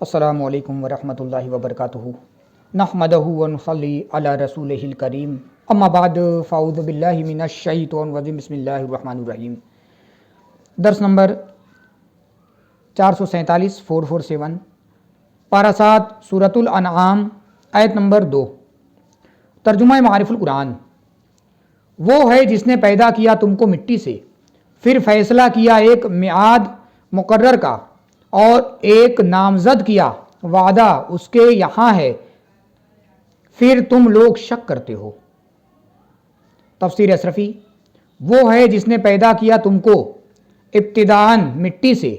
السلام علیکم ورحمۃ اللہ وبرکاتہ نحمدہ ونصلی علی رسولہ الکریم اما بعد فاعوذ باللہ من الشیطان الرجیم بسم اللہ الرحمن الرحیم۔ درس نمبر 447 پارہ 7 سورۃ الانعام آیت نمبر 2۔ ترجمہ معارف القرآن۔ وہ ہے جس نے پیدا کیا تم کو مٹی سے، پھر فیصلہ کیا ایک میعاد مقرر کا اور ایک نامزد کیا وعدہ اس کے یہاں ہے، پھر تم لوگ شک کرتے ہو۔ تفسیر اشرفی۔ وہ ہے جس نے پیدا کیا تم کو ابتداءً مٹی سے،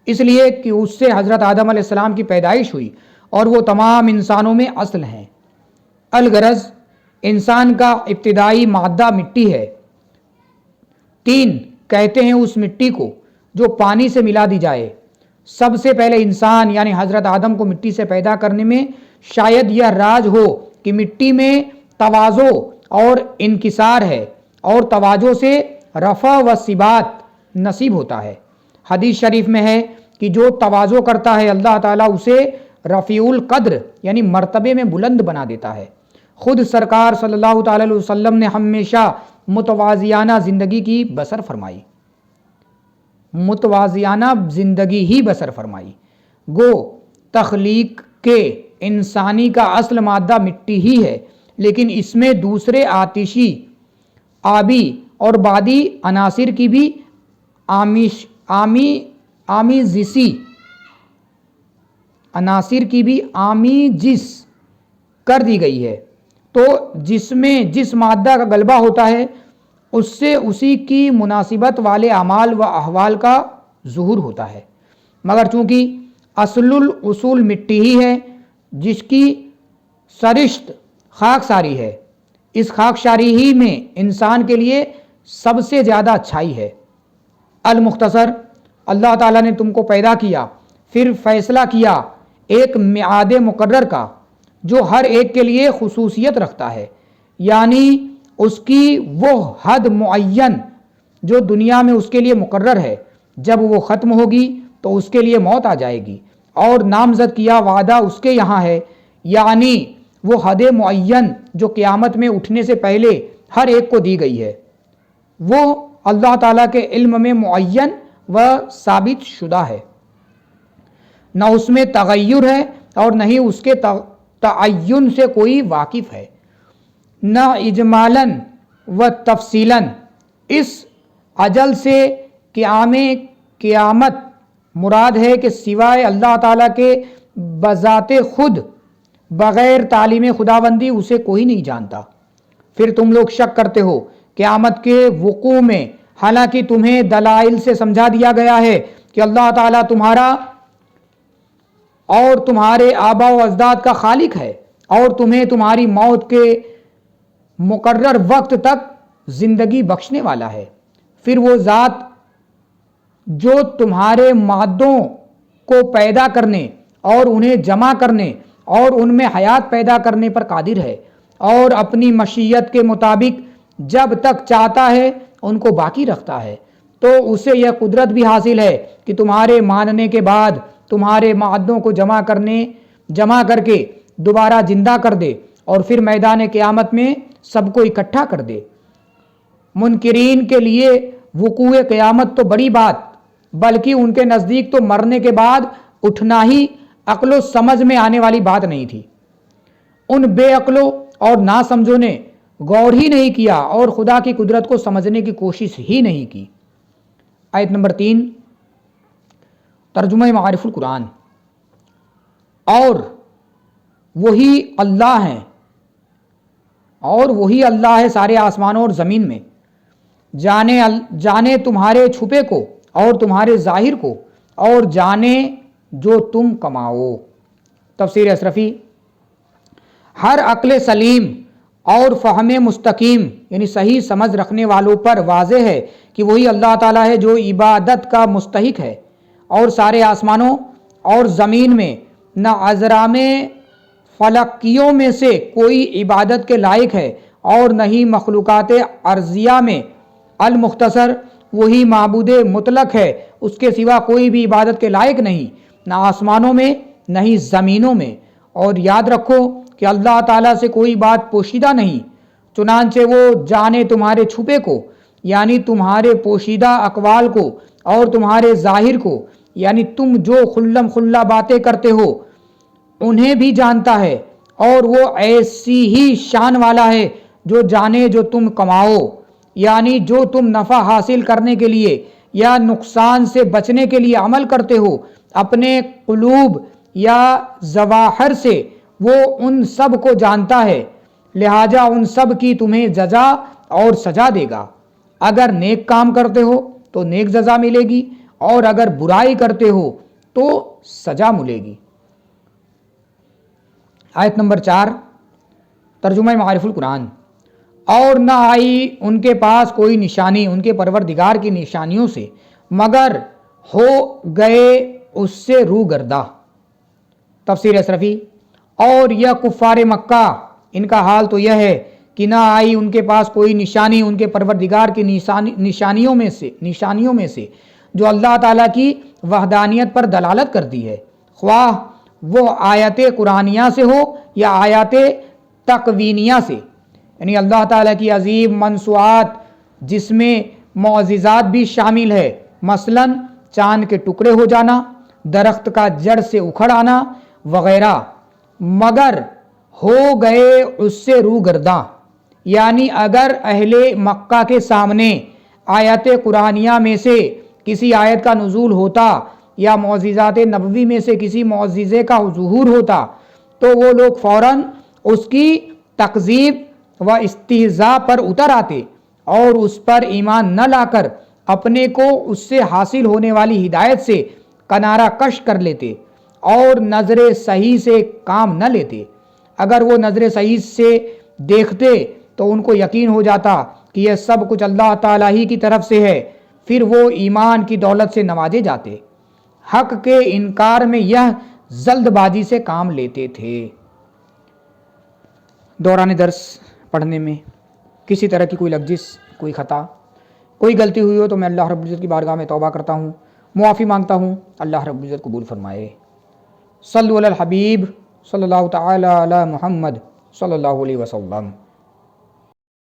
اس لیے کہ اس سے حضرت آدم علیہ السلام کی پیدائش ہوئی اور وہ تمام انسانوں میں اصل ہیں۔ الغرض انسان کا ابتدائی مادہ مٹی ہے۔ 3 کہتے ہیں اس مٹی کو جو پانی سے ملا دی جائے۔ سب سے پہلے انسان یعنی حضرت آدم کو مٹی سے پیدا کرنے میں شاید یہ راز ہو کہ مٹی میں تواضع اور انکسار ہے اور تواضع سے رفع و ثبات نصیب ہوتا ہے۔ حدیث شریف میں ہے کہ جو تواضع کرتا ہے اللہ تعالیٰ اسے رفیع القدر یعنی مرتبے میں بلند بنا دیتا ہے۔ خود سرکار صلی اللہ تعالی علیہ وسلم نے ہمیشہ متواضعانہ زندگی کی بسر فرمائی، متواضعانہ زندگی ہی بسر فرمائی۔ گو تخلیق کے انسانی کا اصل مادہ مٹی ہی ہے، لیکن اس میں دوسرے آتشی، آبی اور بادی عناصر کی بھی آمیزش کر دی گئی ہے، تو جس میں جس مادہ کا غلبہ ہوتا ہے اس سے اسی کی مناسبت والے اعمال و احوال کا ظہور ہوتا ہے۔ مگر چونکہ اصل الاصول مٹی ہی ہے جس کی سرشت خاکساری ہے، اس خاکساری ہی میں انسان کے لیے سب سے زیادہ اچھائی ہے۔ المختصر، اللہ تعالیٰ نے تم کو پیدا کیا، پھر فیصلہ کیا ایک میعاد مقرر کا جو ہر ایک کے لیے خصوصیت رکھتا ہے، یعنی اس کی وہ حد معین جو دنیا میں اس کے لیے مقرر ہے۔ جب وہ ختم ہوگی تو اس کے لیے موت آ جائے گی، اور نامزد کیا وعدہ اس کے یہاں ہے، یعنی وہ حد معین جو قیامت میں اٹھنے سے پہلے ہر ایک کو دی گئی ہے، وہ اللہ تعالیٰ کے علم میں معین و ثابت شدہ ہے۔ نہ اس میں تغیر ہے اور نہ ہی اس کے تعین سے کوئی واقف ہے، نہ اجمالاً و تفصیلاً۔ اس اجل سے قیامت مراد ہے کہ سوائے اللہ تعالیٰ کے بذات خود بغیر تعلیم خداوندی اسے کوئی نہیں جانتا۔ پھر تم لوگ شک کرتے ہو قیامت کے وقوع میں، حالانکہ تمہیں دلائل سے سمجھا دیا گیا ہے کہ اللہ تعالیٰ تمہارا اور تمہارے آباء و اجداد کا خالق ہے اور تمہیں تمہاری موت کے مقرر وقت تک زندگی بخشنے والا ہے۔ پھر وہ ذات جو تمہارے مادوں کو پیدا کرنے اور انہیں جمع کرنے اور ان میں حیات پیدا کرنے پر قادر ہے، اور اپنی مشیت کے مطابق جب تک چاہتا ہے ان کو باقی رکھتا ہے، تو اسے یہ قدرت بھی حاصل ہے کہ تمہارے ماننے کے بعد تمہارے مادوں کو جمع کر کے دوبارہ زندہ کر دے اور پھر میدان قیامت میں سب کو اکٹھا کر دے۔ منکرین کے لیے وقوع قیامت تو بڑی بات، بلکہ ان کے نزدیک تو مرنے کے بعد اٹھنا ہی عقل و سمجھ میں آنے والی بات نہیں تھی۔ ان بے عقلوں اور ناسمجھوں نے غور ہی نہیں کیا اور خدا کی قدرت کو سمجھنے کی کوشش ہی نہیں کی۔ آیت نمبر 3، ترجمہ معارف القرآن۔ اور وہی اللہ ہے سارے آسمانوں اور زمین میں، جانے تمہارے چھپے کو اور تمہارے ظاہر کو، اور جانے جو تم کماؤ۔ تفسیر اشرفی۔ ہر عقل سلیم اور فہم مستقیم یعنی صحیح سمجھ رکھنے والوں پر واضح ہے کہ وہی اللہ تعالیٰ ہے جو عبادت کا مستحق ہے، اور سارے آسمانوں اور زمین میں نہ اجرام فلکیوں میں سے کوئی عبادت کے لائق ہے اور نہ ہی مخلوقات ارضیہ میں۔ المختصر، وہی معبود مطلق ہے، اس کے سوا کوئی بھی عبادت کے لائق نہیں، نہ آسمانوں میں نہیں زمینوں میں، اور یاد رکھو کہ اللہ تعالیٰ سے کوئی بات پوشیدہ نہیں، چنانچہ وہ جانے تمہارے چھپے کو یعنی تمہارے پوشیدہ اقوال کو اور تمہارے ظاہر کو یعنی تم جو خلم خلا باتیں کرتے ہو انہیں بھی جانتا ہے، اور وہ ایسی ہی شان والا ہے جو جانے جو تم کماؤ یعنی جو تم نفع حاصل کرنے کے لیے یا نقصان سے بچنے کے لیے عمل کرتے ہو اپنے قلوب یا ظواہر سے، وہ ان سب کو جانتا ہے، لہٰذا ان سب کی تمہیں جزا اور سزا دے گا۔ اگر نیک کام کرتے ہو تو نیک جزا ملے گی، اور اگر برائی کرتے ہو تو سزا ملے گی۔ آیت نمبر 4 ترجمہ معارف القرآن۔ اور نہ آئی ان کے پاس کوئی نشانی ان کے پروردگار کی نشانیوں سے مگر ہو گئے اس سے روگردہ۔ تفسیر اشرفی۔ اور یہ کفار مکہ ان کا حال تو یہ ہے کہ نہ آئی ان کے پاس کوئی نشانی ان کے پروردگار کی نشانیوں میں سے جو اللہ تعالیٰ کی وحدانیت پر دلالت کرتی ہے، خواہ وہ آیت قرآنیہ سے ہو یا آیات تقوینیہ سے، یعنی اللہ تعالیٰ کی عظیم منصوعات جس میں معجزات بھی شامل ہے، مثلا چاند کے ٹکڑے ہو جانا، درخت کا جڑ سے اکھڑ آنا وغیرہ، مگر ہو گئے اس سے روگرداں، یعنی اگر اہل مکہ کے سامنے آیت قرآنیہ میں سے کسی آیت کا نزول ہوتا یا معجزات نبوی میں سے کسی معجزے کا ظہور ہوتا تو وہ لوگ فوراً اس کی تکذیب و استہزاء پر اتر آتے اور اس پر ایمان نہ لا کر اپنے کو اس سے حاصل ہونے والی ہدایت سے کنارہ کش کر لیتے اور نظر صحیح سے کام نہ لیتے۔ اگر وہ نظر صحیح سے دیکھتے تو ان کو یقین ہو جاتا کہ یہ سب کچھ اللہ تعالیٰ ہی کی طرف سے ہے، پھر وہ ایمان کی دولت سے نوازے جاتے۔ حق کے انکار میں یہ جلد بازی سے کام لیتے تھے۔ دوران درس پڑھنے میں کسی طرح کی کوئی لغزش، کوئی خطا، کوئی غلطی ہوئی ہو تو میں اللہ رب العزت کی بارگاہ میں توبہ کرتا ہوں، معافی مانگتا ہوں، اللہ رب العزت قبول فرمائے۔ صلو علی الحبیب صلی اللہ تعالی علی محمد صلی اللہ علیہ وسلم۔